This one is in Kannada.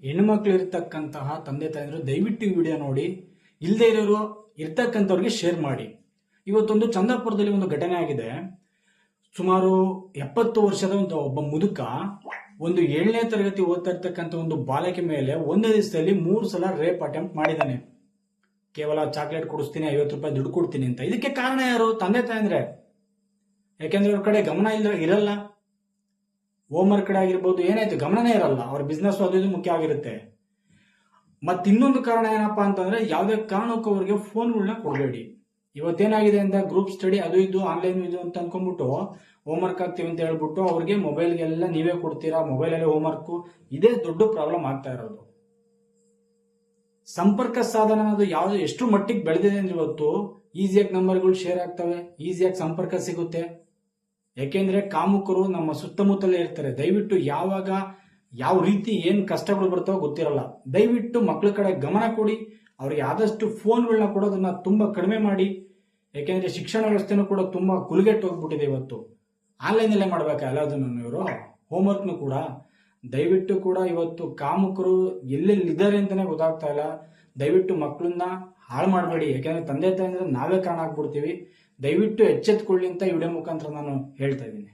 ಹೆಣ್ಮಕ್ಳು ಇರ್ತಕ್ಕಂತಹ ತಂದೆ ತಾಯಂದ್ರು ದಯವಿಟ್ಟು ಈ ವಿಡಿಯೋ ನೋಡಿ, ಇಲ್ಲದೆ ಇರೋರು ಇರ್ತಕ್ಕಂಥವ್ರಿಗೆ ಶೇರ್ ಮಾಡಿ. ಇವತ್ತೊಂದು ಚಂದಾಪುರದಲ್ಲಿ ಒಂದು ಘಟನೆ ಆಗಿದೆ. ಸುಮಾರು 70 ವರ್ಷದ ಒಬ್ಬ ಮುದುಕ ಒಂದು 7ನೇ ತರಗತಿ ಓದ್ತಾ ಇರ್ತಕ್ಕಂಥ ಒಂದು ಬಾಲಕಿ ಮೇಲೆ ಒಂದೇ ದಿವಸದಲ್ಲಿ 3 ಸಲ ರೇಪ್ ಅಟೆಂಪ್ಟ್ ಮಾಡಿದ್ದಾನೆ. ಕೇವಲ ಚಾಕ್ಲೇಟ್ ಕೊಡಿಸ್ತೀನಿ, 50 ರೂಪಾಯಿ ದುಡ್ಡು ಕೊಡ್ತೀನಿ ಅಂತ. ಇದಕ್ಕೆ ಕಾರಣ ಯಾರು? ತಂದೆ ತಾಯಂದ್ರೆ. ಯಾಕೆಂದ್ರೆ ಅವ್ರ ಕಡೆ ಗಮನ ಇರಲ್ಲ. ಹೋಮ್ವರ್ಕ್ ಕಡೆ ಆಗಿರ್ಬೋದು, ಏನಾಯ್ತು ಗಮನನೇ ಇರಲ್ಲ. ಅವ್ರ ಬಿಸ್ನೆಸ್ ಅದು ಇದು ಮುಖ್ಯ ಆಗಿರುತ್ತೆ. ಇನ್ನೊಂದು ಕಾರಣ ಏನಪ್ಪಾ ಅಂತಂದ್ರೆ, ಯಾವುದೇ ಕಾರಣಕ್ಕೂ ಅವ್ರಿಗೆ ಫೋನ್ಗಳನ್ನ ಕೊಡಬೇಡಿ. ಇವತ್ತೇನಾಗಿದೆ ಅಂತ ಗ್ರೂಪ್ ಸ್ಟಡಿ ಅದು ಇದು ಆನ್ಲೈನ್ ಇದು ಅಂತ ಅನ್ಕೊಂಡ್ಬಿಟ್ಟು ಹೋಮ್ವರ್ಕ್ ಆಗ್ತೀವಿ ಅಂತ ಹೇಳ್ಬಿಟ್ಟು ಅವ್ರಿಗೆ ಮೊಬೈಲ್ಗೆಲ್ಲ ನೀವೇ ಕೊಡ್ತೀರಾ, ಮೊಬೈಲಲ್ಲಿ ಹೋಮ್ವರ್ಕ್. ಇದೇ ದೊಡ್ಡ ಪ್ರಾಬ್ಲಮ್ ಆಗ್ತಾ ಇರೋದು. ಸಂಪರ್ಕ ಸಾಧನ ಅನ್ನೋದು ಯಾವ್ದು ಎಷ್ಟು ಮಟ್ಟಿಗೆ ಬೆಳೆದಿದೆ ಅಂದ್ರೆ ಇವತ್ತು ಈಸಿಯಾಗಿ ನಂಬರ್ಗಳು ಶೇರ್ ಆಗ್ತವೆ, ಈಸಿಯಾಗಿ ಸಂಪರ್ಕ ಸಿಗುತ್ತೆ. ಯಾಕೆಂದ್ರೆ ಕಾಮುಕರು ನಮ್ಮ ಸುತ್ತಮುತ್ತಲೇ ಇರ್ತಾರೆ. ದಯವಿಟ್ಟು ಯಾವಾಗ ಯಾವ ರೀತಿ ಏನ್ ಕಷ್ಟಗಳು ಬರ್ತಾವೋ ಗೊತ್ತಿರಲ್ಲ. ದಯವಿಟ್ಟು ಮಕ್ಕಳ ಕಡೆ ಗಮನ ಕೊಡಿ. ಅವ್ರಿಗೆ ಆದಷ್ಟು ಫೋನ್ಗಳನ್ನ ಕೊಡೋದನ್ನ ತುಂಬಾ ಕಡಿಮೆ ಮಾಡಿ. ಯಾಕೆಂದ್ರೆ ಶಿಕ್ಷಣ ವ್ಯವಸ್ಥೆನೂ ಕೂಡ ತುಂಬಾ ಕುಲಗೆಟ್ಟು ಹೋಗ್ಬಿಟ್ಟಿದೆ. ಇವತ್ತು ಆನ್ಲೈನ್ ಅಲ್ಲೇ ಮಾಡ್ಬೇಕಾ ಎಲ್ಲದನ್ನು ಇವರು, ಹೋಮ್ವರ್ಕ್ನು ಕೂಡ. ದಯವಿಟ್ಟು ಕೂಡ ಇವತ್ತು ಕಾಮುಕರು ಎಲ್ಲೆಲ್ಲಿದ್ದಾರೆ ಅಂತಾನೆ ಗೊತ್ತಾಗ್ತಾ ಇಲ್ಲ. ದಯವಿಟ್ಟು ಮಕ್ಕಳನ್ನ ಹಾಳು ಮಾಡಬೇಡಿ. ಯಾಕೆಂದ್ರೆ ತಂದೆ ತಾಯಿ ಅಂದ್ರೆ ನಾವೇ ಕಾರಣ ಆಗ್ಬಿಡ್ತೀವಿ. ದಯವಿಟ್ಟು ಎಚ್ಚೆತ್ಕೊಳ್ಳಿ ಅಂತ ವಿಡಿಯೋ ಮುಖಾಂತರ ನಾನು ಹೇಳ್ತಾ ಇದ್ದೀನಿ.